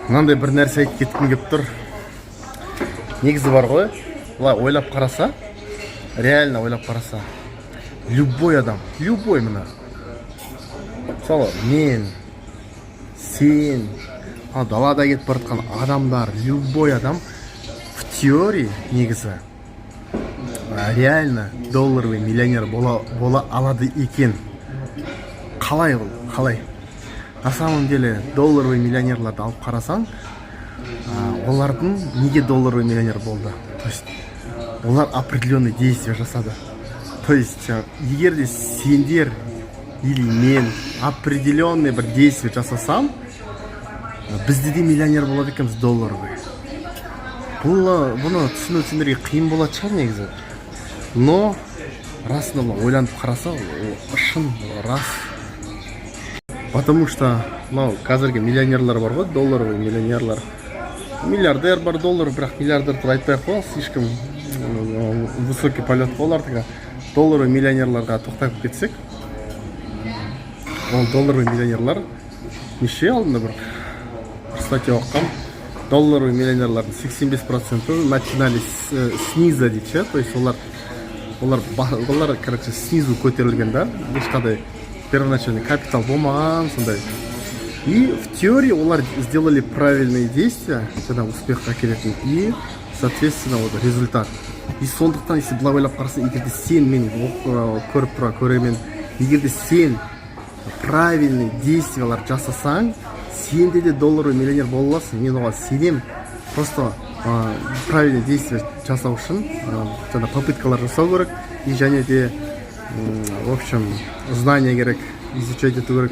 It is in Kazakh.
Мынандай бір нәрсе айтып кеткім келіп тұр. Негізі бар ғой, былай ойлап қараса, реально ойлап қараса, любой адам, любой мына. Мысалы, мен, сен, далада кетіп бара жатқан адамдар, любой адам в теории негізі реально долларовый миллионер бола алады екен. Қалай бұл? Қалай? На самом деле долларовый миллионерларды алып қарасаң, олардың неге долларовый миллионер болды? То есть олар определенный действие жасады. То есть егер де сендер или мен определенный бір действие жасасам, бізде де миллионер болады екенбіз долларовый. Бұны түсіну сендерге қиын болады шығар негізі. Но расында ойланып қараса, шын рас. Потому что қазіргі миллионерлар бар ғой, долларовый миллионерлар. Миллиардер бар доллар, бірақ миллиардер туралы айтпай ақ қояйық, слишком высокий полет олардікі. Долларовый миллионерларға тоқтап кетсек, ол долларовый миллионерлар неше алдында бір статья оққам. Долларовый миллионерлардың 85% начинали снизу дейді, то есть олар короче снизу көтерілген да, ешқандай первоначальный капитал болмаған, сондай. И в теории олар сделали правильные действия, когда успехқа келетін, и соответственно вот результат. И сондықтан, если былай ойлап қарасаң, егер де сен, мен көріп тұра көремен, егер де сен правильный действиялар жасасаң, сен де долларовый миллионер бола аласың. Мен оған сенем. Просто правильный действие жасау үшін жаңа попыткалар жасау керек, и және де в общем знания керек, изучать ету керек.